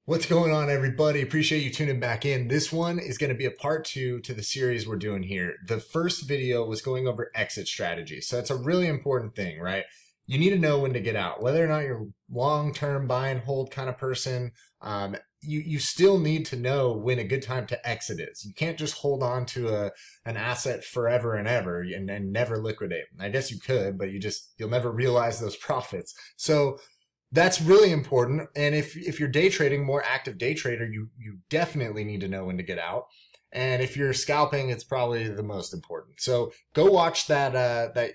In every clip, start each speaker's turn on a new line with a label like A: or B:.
A: What's going on, everybody? Appreciate you tuning back in. This one is going to be a part 2 to the series we're doing here. The first video was going over exit strategy. So it's a really important thing, right? You need to know when to get out. Whether or not you're long-term buy and hold kind of person, you still need to know when a good time to exit is. You can't just hold on to an asset forever and ever and never liquidate. I guess you could, but you'll never realize those profits. So that's really important. And if you're day trading, more active day trader, you definitely need to know when to get out. And if you're scalping, it's probably the most important. So go watch that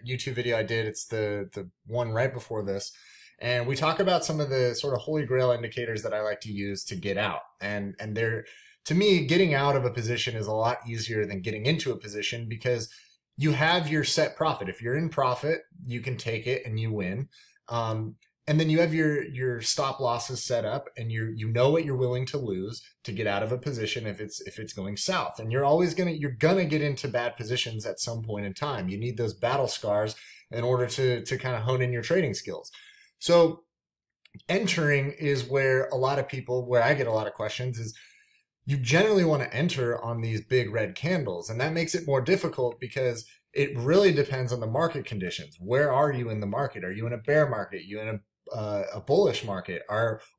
A: YouTube video I did. It's the one right before this. And we talk about some of the sort of holy grail indicators that I like to use to get out. And they're, to me, getting out of a position is a lot easier than getting into a position because you have your set profit. If you're in profit, you can take it and you win. And then you have your stop losses set up, and you know what you're willing to lose to get out of a position if it's going south. And you're gonna get into bad positions at some point in time. You need those battle scars in order to kind of hone in your trading skills. So entering is where I get a lot of questions is you generally want to enter on these big red candles, and that makes it more difficult because it really depends on the market conditions. Where are you in the market? Are you in a bear market? Are you in a bullish market?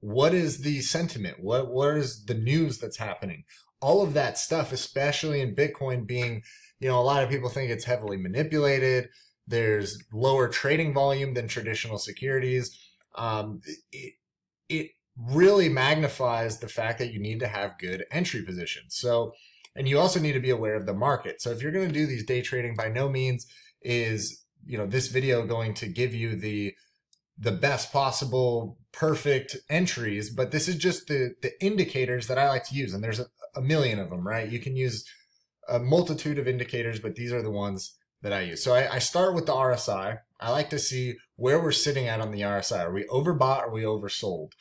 A: What is the sentiment? What is the news that's happening? All of that stuff, especially in Bitcoin being, a lot of people think it's heavily manipulated. There's lower trading volume than traditional securities. It really magnifies the fact that you need to have good entry positions. So, and you also need to be aware of the market. So if you're going to do these day trading, by no means is, this video going to give you the best possible perfect entries, but this is just the indicators that I like to use. And there's a million of them, right? You can use a multitude of indicators, but these are the ones that I use. So I start with the RSI. I like to see where we're sitting at on the RSI. Are we overbought? Or are we oversold?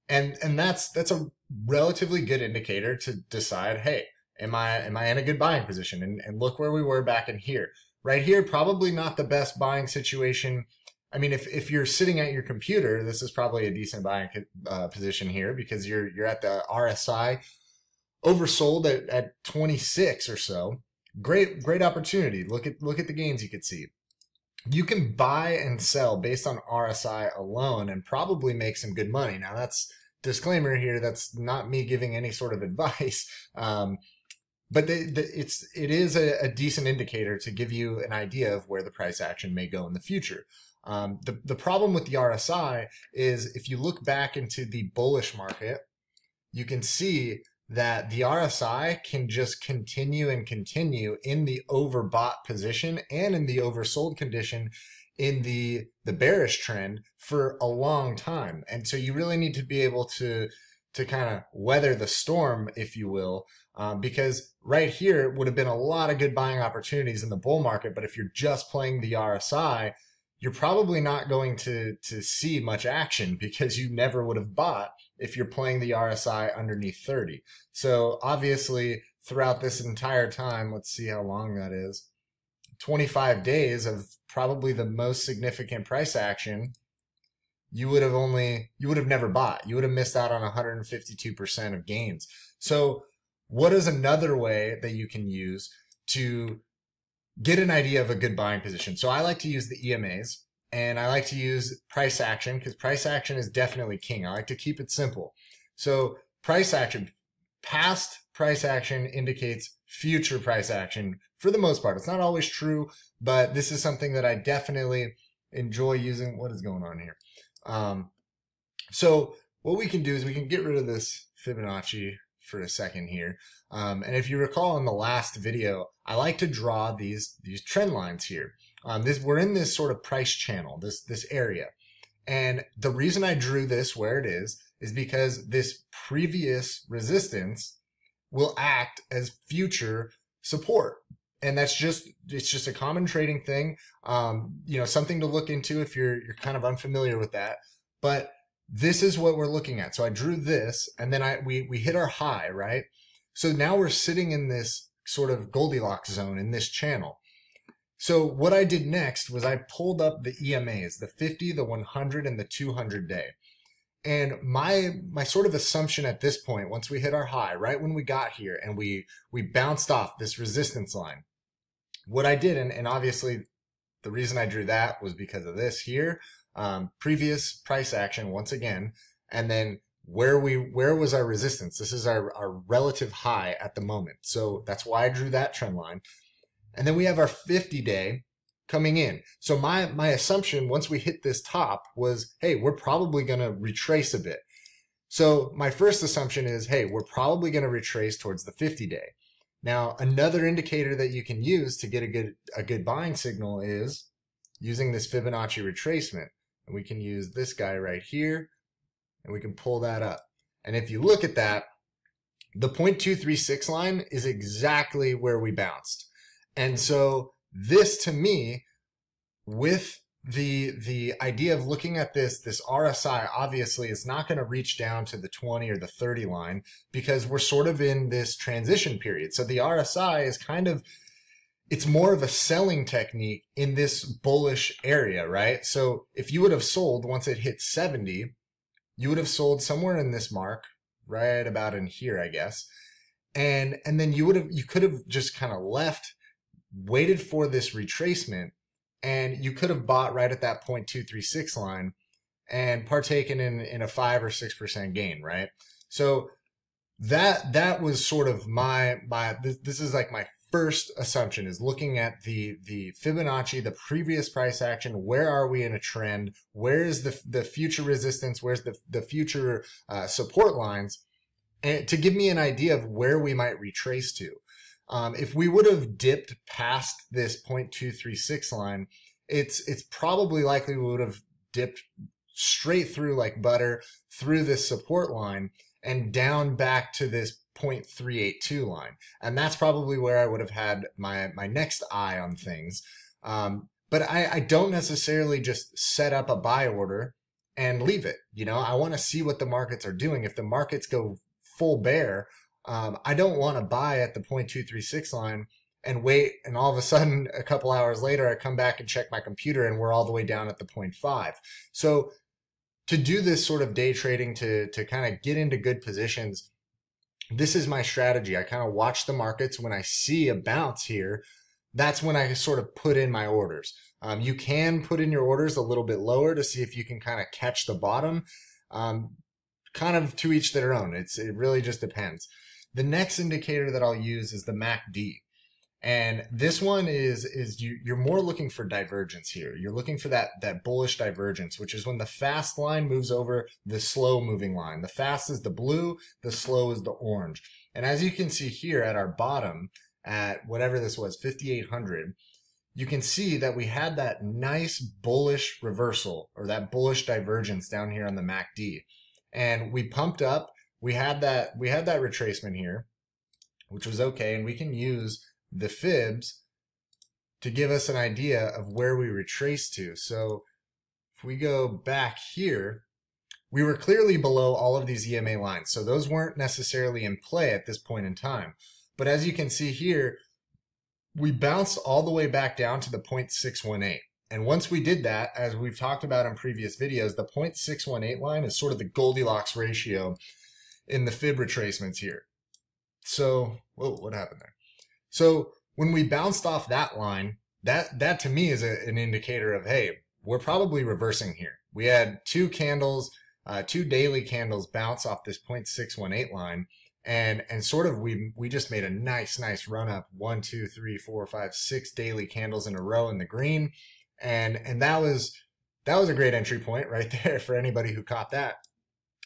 A: And that's a relatively good indicator to decide, hey, am I in a good buying position? And look where we were back in here. Right here, probably not the best buying situation. I mean, if you're sitting at your computer, this is probably a decent buying position here because you're at the RSI oversold at 26 or so. Great opportunity. Look at the gains you could see. You can buy and sell based on RSI alone and probably make some good money. Now that's disclaimer here. That's not me giving any sort of advice. But it is a decent indicator to give you an idea of where the price action may go in the future. The problem with the RSI is if you look back into the bullish market, you can see that the RSI can just continue and continue in the overbought position and in the oversold condition in the bearish trend for a long time. And so you really need to be able to kind of weather the storm, if you will, because right here would have been a lot of good buying opportunities in the bull market. But if you're just playing the RSI, you're probably not going to see much action because you never would have bought if you're playing the RSI underneath 30. So obviously throughout this entire time, let's see how long that is, 25 days of probably the most significant price action, you would have never bought. You would have missed out on 152% of gains. So what is another way that you can use to get an idea of a good buying position? So I like to use the EMAs and I like to use price action because price action is definitely king. I like to keep it simple. So price action, past price action indicates future price action for the most part. It's not always true, but this is something that I definitely enjoy using. What is going on here? So what we can do is we can get rid of this Fibonacci for a second here. And if you recall in the last video, I like to draw these trend lines here. We're in this sort of price channel, this area. And the reason I drew this where it is because this previous resistance will act as future support. And it's just a common trading thing. Something to look into if you're kind of unfamiliar with that. But this is what we're looking at. So I drew this and then we hit our high, right? So now we're sitting in this sort of Goldilocks zone in this channel. So what I did next was I pulled up the EMAs, the 50, the 100, and the 200 day. And my sort of assumption at this point, once we hit our high, right when we got here and we bounced off this resistance line, what I did, and obviously the reason I drew that was because of this here, previous price action once again, and then where was our resistance? This is our relative high at the moment. So that's why I drew that trend line. And then we have our 50-day coming in. So my assumption once we hit this top was, hey, we're probably going to retrace a bit. So my first assumption is, hey, we're probably going to retrace towards the 50-day. Now, another indicator that you can use to get a good buying signal is using this Fibonacci retracement. And we can use this guy right here, and we can pull that up. And if you look at that, the 0.236 line is exactly where we bounced. And so this, to me, with the idea of looking at this RSI, obviously it's not going to reach down to the 20 or the 30 line because we're sort of in this transition period. So the RSI is kind of, it's more of a selling technique in this bullish area, right? So if you would have sold once it hit 70, you would have sold somewhere in this mark, right about in here, I guess. And then you could have just kind of left, waited for this retracement, and you could have bought right at that 0.236 line and partaken in a 5 or 6% gain, right? So that was sort of this is like my first assumption, is looking at the Fibonacci, the previous price action. Where are we in a trend? Where is the future resistance? Where's the future support lines? And to give me an idea of where we might retrace to. If we would have dipped past this 0.236 line, it's probably likely we would have dipped straight through like butter through this support line and down back to this 0.382 line. And that's probably where I would have had my next eye on things. But I don't necessarily just set up a buy order and leave it. You know, I want to see what the markets are doing. If the markets go full bear, I don't want to buy at the 0.236 line and wait, and all of a sudden a couple hours later I come back and check my computer and we're all the way down at the 0.5. So to do this sort of day trading, to kind of get into good positions, this is my strategy. I kind of watch the markets. When I see a bounce here, that's when I sort of put in my orders. You can put in your orders a little bit lower to see if you can kind of catch the bottom. Kind of to each their own. It really just depends. The next indicator that I'll use is the MACD. And this one is you're more looking for divergence here. You're looking for that bullish divergence, which is when the fast line moves over the slow moving line. The fast is the blue, the slow is the orange. And as you can see here at our bottom, at whatever this was, 5,800, you can see that we had that nice bullish reversal, or that bullish divergence down here on the MACD. And we pumped up. We had that retracement here, which was okay, and we can use the fibs to give us an idea of where we retrace to. So if we go back here, we were clearly below all of these EMA lines, so those weren't necessarily in play at this point in time. But as you can see here, we bounced all the way back down to the 0.618. And once we did that, as we've talked about in previous videos, the 0.618 line is sort of the Goldilocks ratio in the fib retracements here. So, whoa, what happened there? So when we bounced off that line, that to me is an indicator of, hey, we're probably reversing here. We had two daily candles bounce off this 0.618 line, and sort of we just made a nice run up, 1, 2, 3, 4, 5, 6 daily candles in a row in the green. And that was a great entry point right there for anybody who caught that.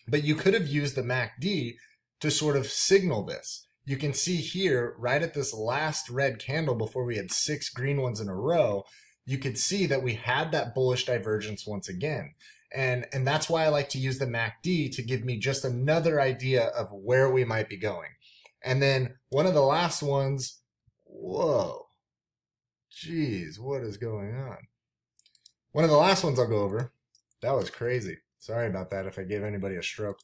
A: But you could have used the MACD to sort of signal this. You can see here, right at this last red candle before we had 6 green ones in a row, you could see that we had that bullish divergence once again. And that's why I like to use the MACD to give me just another idea of where we might be going. And then one of the last ones, whoa, geez, what is going on? One of the last ones I'll go over, that was crazy. Sorry about that if I gave anybody a stroke.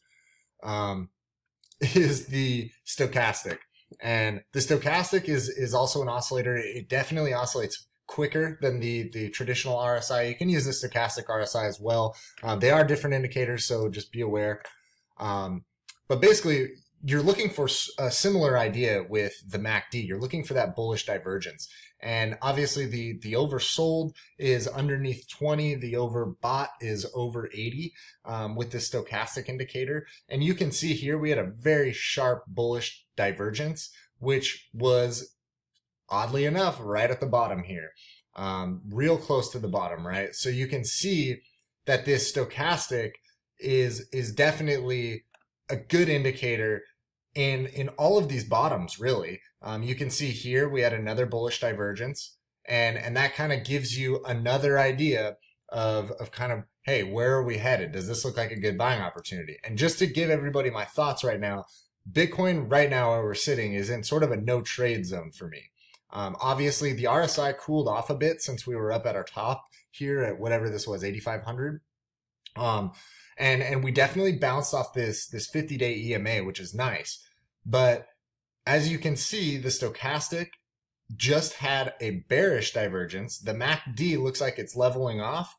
A: Is the stochastic. And the stochastic is also an oscillator. It definitely oscillates quicker than the traditional RSI. You can use the stochastic RSI as well. They are different indicators, so just be aware. But basically, you're looking for a similar idea with the MACD. You're looking for that bullish divergence. And obviously the oversold is underneath 20. The overbought is over 80 with the stochastic indicator. And you can see here we had a very sharp bullish divergence, which was oddly enough right at the bottom here, real close to the bottom, right? So you can see that this stochastic is definitely a good indicator in all of these bottoms, really. You can see here we had another bullish divergence, and that kind of gives you another idea of kind of, hey, where are we headed? Does this look like a good buying opportunity? And just to give everybody my thoughts right now, Bitcoin right now where we're sitting is in sort of a no trade zone for me. Obviously the RSI cooled off a bit since we were up at our top here at whatever this was, 8,500. And we definitely bounced off this 50-day EMA, which is nice. But as you can see, the stochastic just had a bearish divergence. The MACD looks like it's leveling off,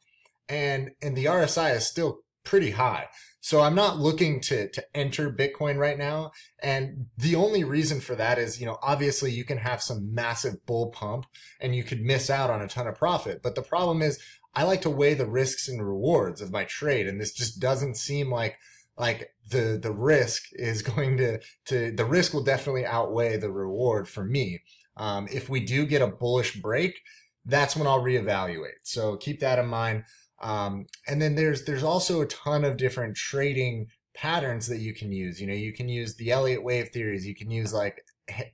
A: and the RSI is still pretty high. So I'm not looking to enter Bitcoin right now. And the only reason for that is, you know, obviously you can have some massive bull pump and you could miss out on a ton of profit. But the problem is I like to weigh the risks and rewards of my trade. And this just doesn't seem like the risk is going to the risk will definitely outweigh the reward for me. If we do get a bullish break, that's when I'll reevaluate. So keep that in mind. And then there's also a ton of different trading patterns that you can use. You know, you can use the Elliott wave theories. You can use like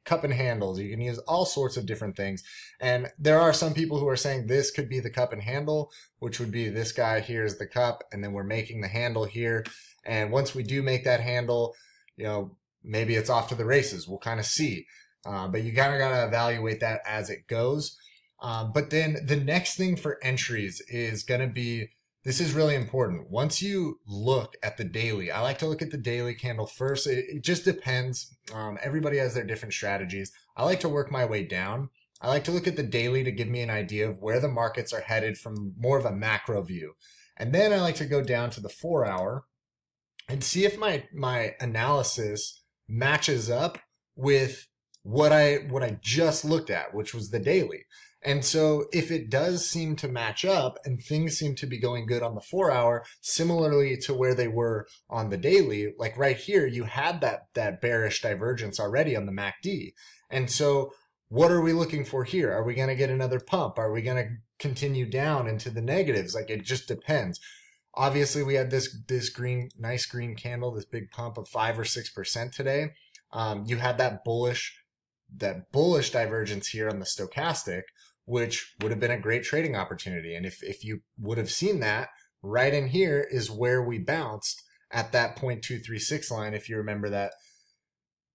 A: cup and handles. You can use all sorts of different things. And there are some people who are saying this could be the cup and handle, which would be this guy here is the cup. And then we're making the handle here. And once we do make that handle, you know, maybe it's off to the races. We'll kind of see. But you kind of got to evaluate that as it goes. But then the next thing for entries is going to be, this is really important. Once you look at the daily, I like to look at the daily candle first. It just depends. Everybody has their different strategies. I like to work my way down. I like to look at the daily to give me an idea of where the markets are headed from more of a macro view. And then I like to go down to the 4 hour and see if my analysis matches up with what I just looked at, which was the daily. And so if it does seem to match up and things seem to be going good on the 4 hour, similarly to where they were on the daily, like right here, you had that bearish divergence already on the MACD. And so what are we looking for here? Are we going to get another pump? Are we going to continue down into the negatives? Like, it just depends. Obviously we had this nice green candle, this big pump of 5 or 6% today. You had that bullish divergence here on the stochastic, which would have been a great trading opportunity. And if you would have seen that, right in here is where we bounced at that 0.236 line. If you remember that,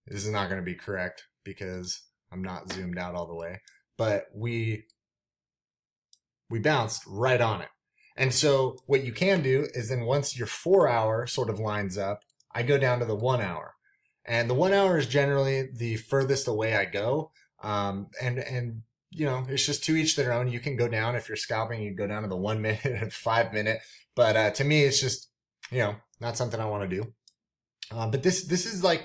A: this is not going to be correct because I'm not zoomed out all the way, but we bounced right on it. And so what you can do is then once your 4 hour sort of lines up, I go down to the 1 hour. And the 1 hour is generally the furthest away I go. And you know, it's just to each their own. You can go down if you're scalping, you go down to the 1 minute and 5 minute. But to me, it's just, you know, not something I want to do. But this is like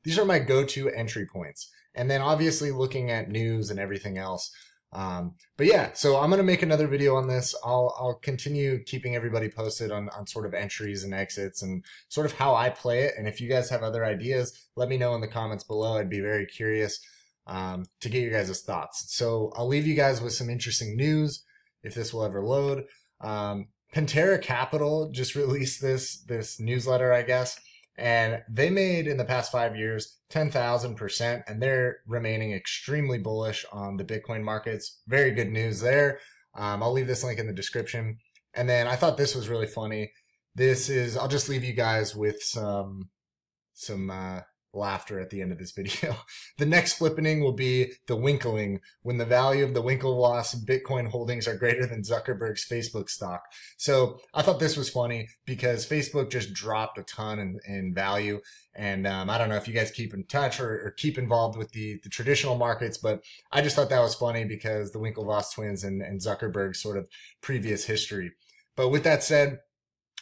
A: these are my go-to entry points. And then obviously looking at news and everything else. But yeah, so I'm going to make another video on this. I'll continue keeping everybody posted on sort of entries and exits and sort of how I play it. And if you guys have other ideas, let me know in the comments below. I'd be very curious to get your guys' thoughts. So I'll leave you guys with some interesting news if this will ever load. Pantera Capital just released this newsletter, I guess, and they made in the past 5 years 10,000%, and they're remaining extremely bullish on the Bitcoin markets. Very good news there. I'll leave this link in the description. And then I thought this was really funny. I'll just leave you guys with some laughter at the end of this video. The next flippening will be the winkling, when the value of the Winklevoss Bitcoin holdings are greater than Zuckerberg's Facebook stock. So I thought this was funny because Facebook just dropped a ton in value. And I don't know if you guys keep in touch or keep involved with the traditional markets, but I just thought that was funny because the Winklevoss twins and Zuckerberg's sort of previous history. But with that said,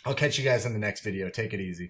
A: I'll catch you guys in the next video. Take it easy.